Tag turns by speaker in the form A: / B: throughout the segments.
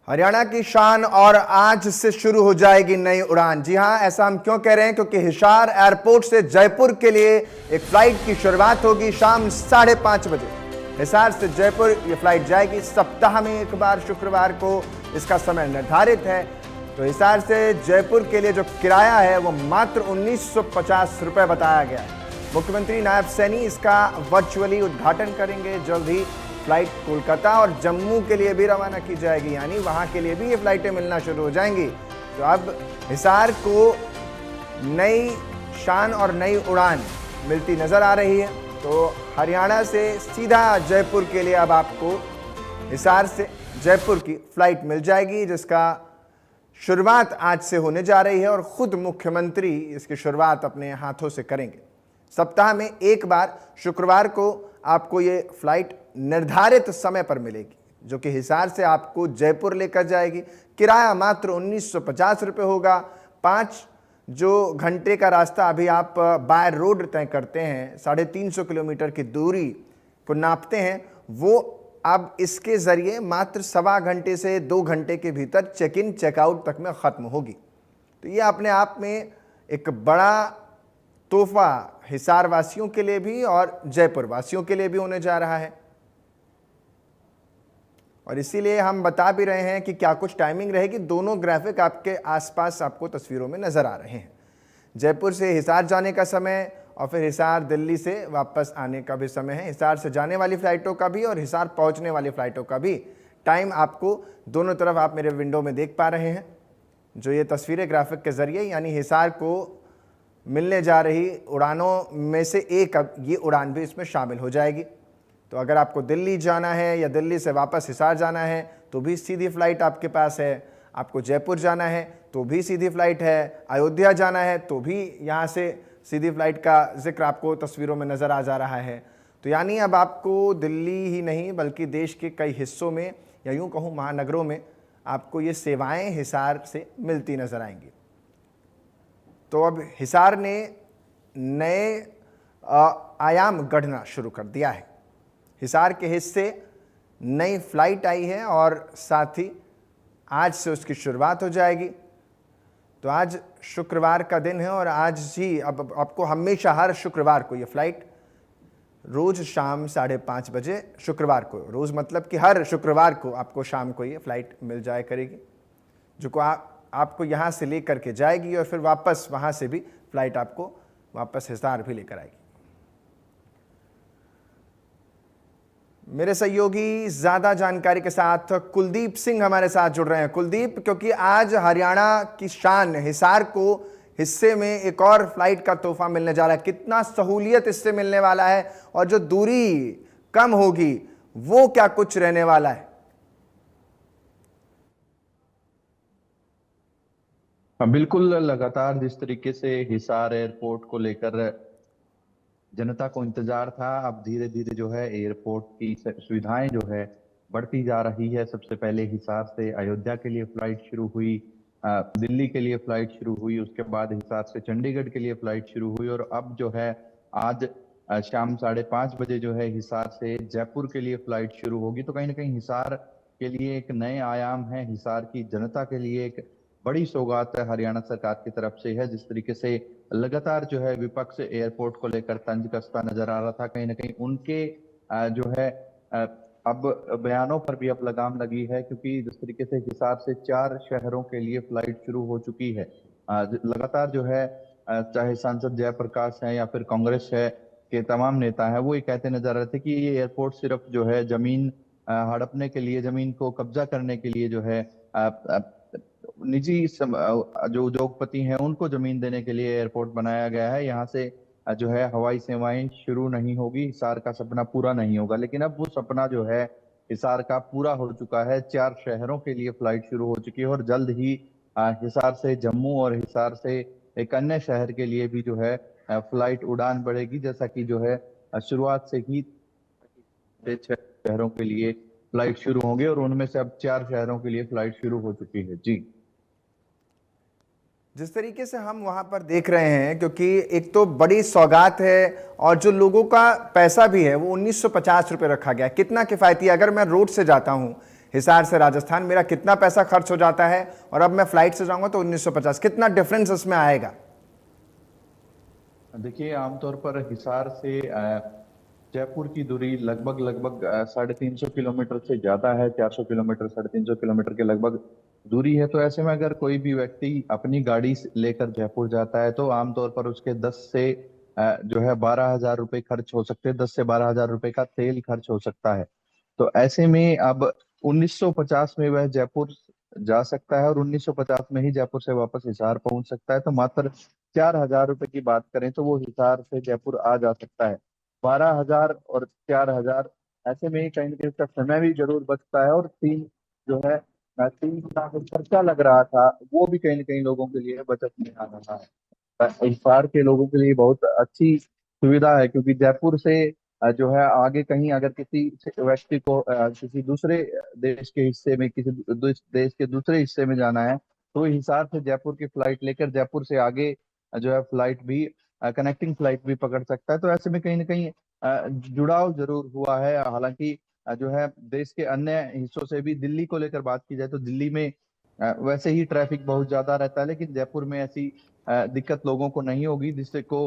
A: हरियाणा की शान और आज से शुरू हो जाएगी नई उड़ान। जी हां, ऐसा हम क्यों कह रहे हैं? क्योंकि हिसार एयरपोर्ट से जयपुर के लिए एक फ्लाइट की शुरुआत होगी शाम 5:30 बजे। हिसार से जयपुर ये फ्लाइट जाएगी। सप्ताह में एक बार शुक्रवार को इसका समय निर्धारित है। तो हिसार से जयपुर के लिए जो किराया है वो मात्र 1950 रुपये बताया गया है। मुख्यमंत्री नायब सैनी इसका वर्चुअली उद्घाटन करेंगे। जल्द ही फ्लाइट कोलकाता और जम्मू के लिए भी रवाना की जाएगी, यानी वहां के लिए भी ये फ्लाइटें मिलना शुरू हो जाएंगी। तो अब हिसार को नई शान और नई उड़ान मिलती नजर आ रही है। तो हरियाणा से सीधा जयपुर के लिए अब आपको हिसार से जयपुर की फ्लाइट मिल जाएगी, जिसका शुरुआत आज से होने जा रही है और खुद मुख्यमंत्री इसकी शुरुआत अपने हाथों से करेंगे। सप्ताह में एक बार शुक्रवार को आपको ये फ्लाइट निर्धारित समय पर मिलेगी, जो कि हिसार से आपको जयपुर लेकर जाएगी। किराया मात्र 1950 रुपये होगा। 5 जो घंटे का रास्ता अभी आप बाय रोड तय करते हैं, 350 किलोमीटर की दूरी को नापते हैं, वो अब इसके ज़रिए मात्र 1.25 घंटे से 2 घंटे के भीतर चेक इन चेकआउट तक में ख़त्म होगी। तो ये अपने आप में एक बड़ा तोहफा हिसार वासियों के लिए भी और जयपुर वासियों के लिए भी होने जा रहा है। और इसीलिए हम बता भी रहे हैं कि क्या कुछ टाइमिंग रहेगी। दोनों ग्राफिक आपके आसपास आपको तस्वीरों में नजर आ रहे हैं। जयपुर से हिसार जाने का समय और फिर हिसार दिल्ली से वापस आने का भी समय है। हिसार से जाने वाली फ़्लाइटों का भी और हिसार पहुंचने वाली फ़्लाइटों का भी टाइम आपको दोनों तरफ आप मेरे विंडो में देख पा रहे हैं। जो ये तस्वीरें ग्राफिक के ज़रिए, यानी हिसार को मिलने जा रही उड़ानों में से एक अब ये उड़ान भी इसमें शामिल हो जाएगी। तो अगर आपको दिल्ली जाना है या दिल्ली से वापस हिसार जाना है तो भी सीधी फ़्लाइट आपके पास है। आपको जयपुर जाना है तो भी सीधी फ़्लाइट है। अयोध्या जाना है तो भी यहाँ से सीधी फ़्लाइट का जिक्र आपको तस्वीरों में नज़र आ जा रहा है। तो यानी अब आपको दिल्ली ही नहीं बल्कि देश के कई हिस्सों में या यूँ कहूँ महानगरों में आपको ये सेवाएँ हिसार से मिलती नज़र आएंगी। तो अब हिसार ने नए आयाम गढ़ना शुरू कर दिया है। हिसार के हिस्से नई फ्लाइट आई है और साथ ही आज से उसकी शुरुआत हो जाएगी। तो आज शुक्रवार का दिन है और आज ही अब आपको हमेशा हर शुक्रवार को ये फ्लाइट रोज़ शाम 5:30 बजे, शुक्रवार को, रोज़ मतलब कि हर शुक्रवार को आपको शाम को ये फ्लाइट मिल जाया करेगी, जो को आपको यहाँ से लेकर के जाएगी और फिर वापस वहाँ से भी फ्लाइट आपको वापस हिसार भी लेकर आएगी। मेरे सहयोगी ज़्यादा जानकारी के साथ कुलदीप सिंह हमारे साथ जुड़ रहे हैं। कुलदीप, क्योंकि आज हरियाणा की शान हिसार को हिस्से में एक और फ्लाइट का तोहफा मिलने जा रहा है। कितना सहूलियत इससे मिलने वाला है और जो दूरी कम होगी वो क्या कुछ रहने वाला है?
B: बिल्कुल, लगातार जिस तरीके से हिसार एयरपोर्ट को लेकर जनता को इंतजार था, अब धीरे धीरे जो है एयरपोर्ट की सुविधाएं जो है बढ़ती जा रही है। सबसे पहले हिसार से अयोध्या के लिए फ्लाइट शुरू हुई, दिल्ली के लिए फ्लाइट शुरू हुई, उसके बाद हिसार से चंडीगढ़ के लिए फ्लाइट शुरू हुई और अब जो है आज शाम 5:30 बजे जो है हिसार से जयपुर के लिए फ्लाइट शुरू होगी। तो कहीं ना कहीं हिसार के लिए एक नए आयाम है, हिसार की जनता के लिए एक बड़ी सौगात हरियाणा सरकार की तरफ से है। जिस तरीके से लगातार जो है विपक्ष एयरपोर्ट को लेकर तंज कसता नजर आ रहा था, कहीं ना कहीं उनके जो है अब बयानों पर भी अब लगाम लगी है, क्योंकि जिस तरीके से हिसार से 4 शहरों के लिए फ्लाइट शुरू हो चुकी है। लगातार जो है चाहे सांसद जयप्रकाश है या फिर कांग्रेस है के तमाम नेता है, वो ये कहते नजर आ रहे थे कि ये एयरपोर्ट सिर्फ जो है जमीन हड़पने के लिए, जमीन को कब्जा करने के लिए जो है निजी जो उद्योगपति हैं उनको जमीन देने के लिए एयरपोर्ट बनाया गया है। यहाँ से जो है हवाई सेवाएं शुरू नहीं होगी, हिसार का सपना पूरा नहीं होगा। लेकिन अब वो सपना जो है हिसार का पूरा हो चुका है। 4 शहरों के लिए फ्लाइट शुरू हो चुकी है और जल्द ही हिसार से जम्मू और हिसार से एक अन्य शहर के लिए भी जो है फ्लाइट उड़ान बढ़ेगी, जैसा कि जो है शुरुआत से ही 6 शहरों के लिए फ्लाइट शुरू होंगे और उनमें से अब 4 शहरों के लिए फ्लाइट शुरू हो चुकी है। जी,
A: जिस तरीके से हम वहां पर देख रहे हैं, क्योंकि एक तो बड़ी सौगात है और जो लोगों का पैसा भी है वो 1950 रुपये रखा गया है। कितना किफ़ायती है। अगर मैं रोड से जाता हूं हिसार से राजस्थान, मेरा कितना पैसा खर्च हो जाता है, और अब मैं फ्लाइट से जाऊंगा तो 1950, कितना डिफरेंस इसमें आएगा?
B: देखिए, आमतौर पर हिसार से जयपुर की दूरी लगभग लगभग 350 किलोमीटर से ज्यादा है। 400 किलोमीटर, 350 किलोमीटर के लगभग दूरी है। तो ऐसे में अगर कोई भी व्यक्ति अपनी गाड़ी लेकर जयपुर जाता है तो आमतौर पर उसके 10 से जो है 12,000 रुपये खर्च हो सकते हैं। 10 से 12,000 रुपये का तेल खर्च हो सकता है। तो ऐसे में अब 1950 में वह जयपुर जा सकता है और 1950 में ही जयपुर से वापस हिसार पहुंच सकता है। तो मात्र 4,000 रुपए की बात करें तो वो हिसार से जयपुर आ जा सकता है। 12,000 और 4,000, ऐसे में ही कहीं ना कहीं उसका समय भी जरूर बचता है। और तीन जो है 3 गुना जो खर्चा लग रहा था वो भी कहीं ना कहीं लोगों के लिए बचत में आ रहा है। हिसार के लोगों के लिए बहुत अच्छी सुविधा है, क्योंकि जयपुर से जो है आगे कहीं अगर किसी व्यक्ति को किसी दूसरे देश के हिस्से में, किसी देश के दूसरे हिस्से में जाना है तो हिसार से जयपुर की फ्लाइट लेकर जयपुर से आगे जो है फ्लाइट भी, कनेक्टिंग फ्लाइट भी पकड़ सकता है। तो ऐसे में कहीं ना कहीं जुड़ाव जरूर हुआ है। हालांकि जो है देश के अन्य हिस्सों से भी, दिल्ली को लेकर बात की जाए तो दिल्ली में वैसे ही ट्रैफिक बहुत ज्यादा रहता है, लेकिन जयपुर में ऐसी दिक्कत लोगों को नहीं होगी, जिससे को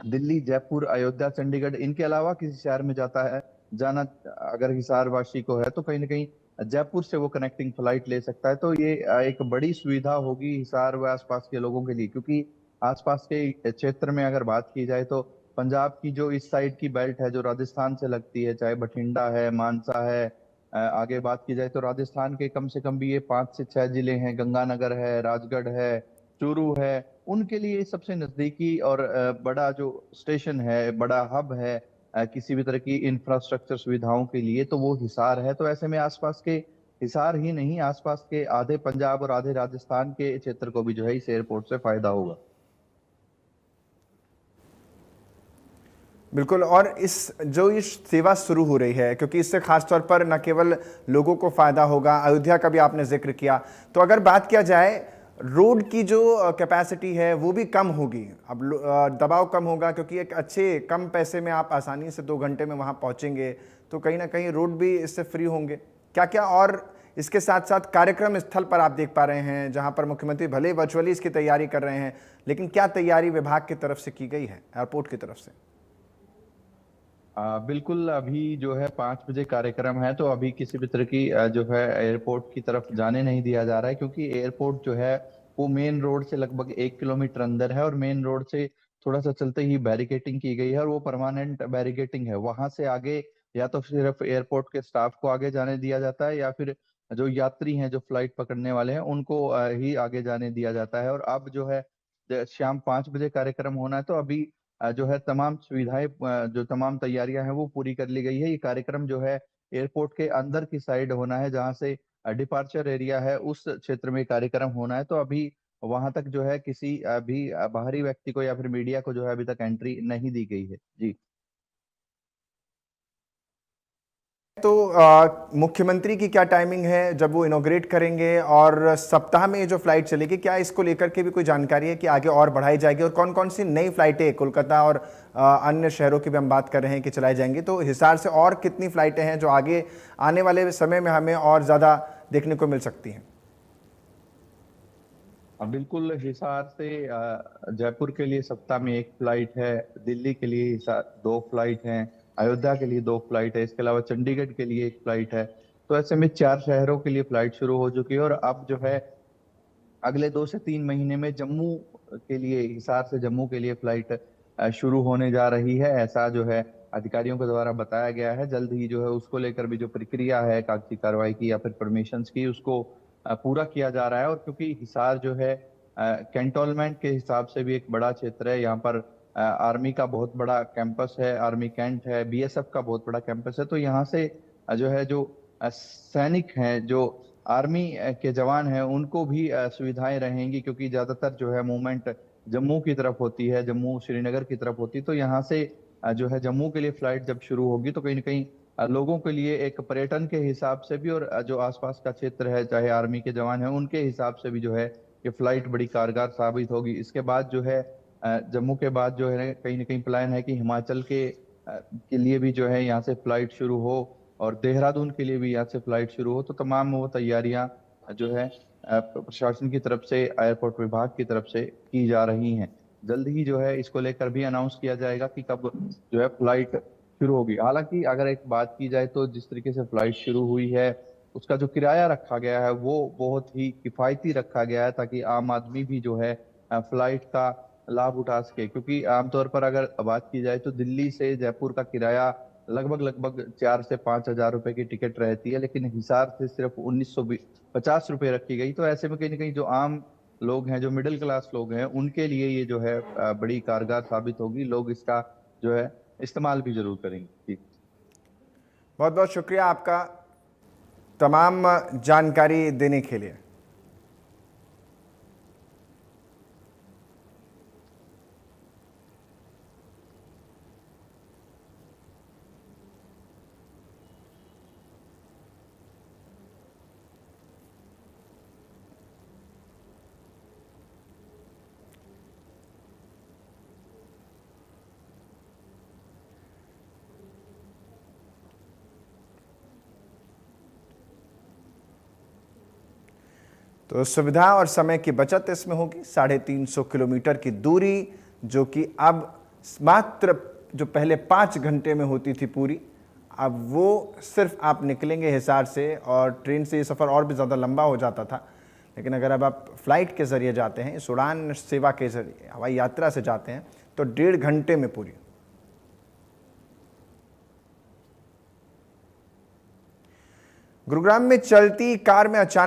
B: दिल्ली, जयपुर, अयोध्या, चंडीगढ़ इनके अलावा किसी शहर में जाता है जाना अगर हिसार वासी को है तो कहीं ना कहीं जयपुर से वो कनेक्टिंग फ्लाइट ले सकता है। तो ये एक बड़ी सुविधा होगी हिसार व आसपास के लोगों के लिए, क्योंकि आसपास के क्षेत्र में अगर बात की जाए तो पंजाब की जो इस साइड की बेल्ट है जो राजस्थान से लगती है, चाहे बठिंडा है, मानसा है, आगे बात की जाए तो राजस्थान के कम से कम भी ये 5 से 6 जिले हैं, गंगानगर है, राजगढ़ है, चूरू है, उनके लिए सबसे नजदीकी और बड़ा जो स्टेशन है, बड़ा हब है किसी भी तरह की इंफ्रास्ट्रक्चर सुविधाओं के लिए, तो वो हिसार है। तो ऐसे में आसपास के, हिसार ही नहीं, आसपास के आधे पंजाब और आधे राजस्थान के क्षेत्र को भी जो है इस एयरपोर्ट से फायदा होगा।
A: बिल्कुल, और इस जो ये सेवा शुरू हो रही है, क्योंकि इससे खासतौर पर न केवल लोगों को फ़ायदा होगा, अयोध्या का भी आपने जिक्र किया, तो अगर बात किया जाए रोड की जो कैपेसिटी है वो भी कम होगी। अब दबाव कम होगा, क्योंकि एक अच्छे कम पैसे में आप आसानी से 2 घंटे में वहाँ पहुँचेंगे, तो कहीं ना कहीं रोड भी इससे फ्री होंगे। क्या क्या और इसके साथ साथ कार्यक्रम स्थल पर आप देख पा रहे हैं, जहाँ पर मुख्यमंत्री भले वर्चुअली इसकी तैयारी कर रहे हैं, लेकिन क्या तैयारी विभाग की तरफ से की गई है, एयरपोर्ट की तरफ से?
B: बिल्कुल, अभी जो है 5 बजे कार्यक्रम है, तो अभी किसी भी तरह की जो है एयरपोर्ट की तरफ जाने नहीं दिया जा रहा है, क्योंकि एयरपोर्ट जो है वो मेन रोड से लगभग 1 किलोमीटर अंदर है और मेन रोड से थोड़ा सा चलते ही बैरिकेटिंग की गई है और वो परमानेंट बैरिकेटिंग है। वहां से आगे या तो सिर्फ एयरपोर्ट के स्टाफ को आगे जाने दिया जाता है, या फिर जो यात्री हैं जो फ्लाइट पकड़ने वाले हैं उनको ही आगे जाने दिया जाता है। और अब जो है शाम 5 बजे कार्यक्रम होना है, तो अभी जो है तमाम सुविधाएं, जो तमाम तैयारियां हैं वो पूरी कर ली गई है। ये कार्यक्रम जो है एयरपोर्ट के अंदर की साइड होना है, जहां से डिपार्चर एरिया है उस क्षेत्र में कार्यक्रम होना है। तो अभी वहां तक जो है किसी भी बाहरी व्यक्ति को या फिर मीडिया को जो है अभी तक एंट्री नहीं दी गई है। जी।
A: तो मुख्यमंत्री की क्या टाइमिंग है जब वो इनॉग्रेट करेंगे, और सप्ताह में ये जो फ्लाइट चलेगी, क्या इसको लेकर के भी कोई जानकारी है कि आगे और बढ़ाई जाएगी, और कौन कौन सी नई फ्लाइटें कोलकाता और अन्य शहरों की भी हम बात कर रहे हैं कि चलाई जाएंगी, तो हिसार से और कितनी फ्लाइटें हैं जो आगे आने वाले समय में हमें और ज़्यादा देखने को मिल सकती हैं?
B: बिल्कुल, हिसार से जयपुर के लिए सप्ताह में 1 फ्लाइट है, दिल्ली के लिए 2 फ्लाइट हैं, अयोध्या के लिए 2 फ्लाइट है, इसके अलावा चंडीगढ़ के लिए 1 फ्लाइट है। तो ऐसे में 4 शहरों के लिए फ्लाइट शुरू हो चुकी है। और अब जो है अगले 2 से 3 महीने में जम्मू के लिए, हिसार से जम्मू के लिए फ्लाइट शुरू होने जा रही है, ऐसा जो है अधिकारियों के द्वारा बताया गया है। जल्द ही जो है उसको लेकर भी जो प्रक्रिया है कागजी कार्रवाई की या फिर परमिशंस की, उसको पूरा किया जा रहा है। और क्योंकि हिसार जो है कैंटोनमेंट के हिसाब से भी एक बड़ा क्षेत्र है, यहाँ पर आर्मी का बहुत बड़ा कैंपस है, आर्मी कैंट है, बीएसएफ का बहुत बड़ा कैंपस है। तो यहाँ से जो है जो सैनिक हैं, जो आर्मी के जवान हैं, उनको भी सुविधाएं रहेंगी, क्योंकि ज्यादातर जो है मूवमेंट जम्मू की तरफ होती है, जम्मू श्रीनगर की तरफ होती है। तो यहाँ से जो है जम्मू के लिए फ्लाइट जब शुरू होगी तो कहीं ना कहीं लोगों के लिए एक पर्यटन के हिसाब से भी, और जो आसपास का क्षेत्र है चाहे आर्मी के जवान हैं उनके हिसाब से भी जो है ये फ्लाइट बड़ी कारगर साबित होगी। इसके बाद जो है जम्मू के बाद जो है कहीं ना कहीं प्लान है कि हिमाचल के लिए भी जो है यहाँ से फ्लाइट शुरू हो, और देहरादून के लिए भी यहाँ से फ्लाइट शुरू हो, तो तमाम वो तैयारियां जो है प्रशासन की तरफ से, एयरपोर्ट विभाग की तरफ से की जा रही हैं। जल्द ही जो है इसको लेकर भी अनाउंस किया जाएगा कि कब जो है फ्लाइट शुरू होगी। हालांकि अगर एक बात की जाए तो जिस तरीके से फ्लाइट शुरू हुई है, उसका जो किराया रखा गया है वो बहुत ही किफायती रखा गया है, ताकि आम आदमी भी जो है फ्लाइट का लाभ उठा सके। क्योंकि आमतौर पर अगर बात की जाए तो दिल्ली से जयपुर का किराया लगभग 4 से 5 हजार रुपए की टिकट रहती है, लेकिन हिसार से सिर्फ 1950 रुपए रखी गई। तो ऐसे में कहीं ना कहीं जो आम लोग हैं, जो मिडिल क्लास लोग हैं, उनके लिए ये जो है बड़ी कारगर साबित होगी। लोग इसका जो है इस्तेमाल भी जरूर करेंगे। जी,
A: बहुत बहुत शुक्रिया आपका तमाम जानकारी देने के लिए। तो सुविधा और समय की बचत इसमें होगी। 350 किलोमीटर की दूरी जो कि अब मात्र जो पहले 5 घंटे में होती थी पूरी, अब वो सिर्फ आप निकलेंगे हिसार से, और ट्रेन से ये सफ़र और भी ज़्यादा लंबा हो जाता था। लेकिन अगर अब आप फ्लाइट के ज़रिए जाते हैं, इस उड़ान सेवा के ज़रिए हवाई यात्रा से जाते हैं, तो 1.5 घंटे में पूरी। गुरुग्राम में चलती कार में अचानक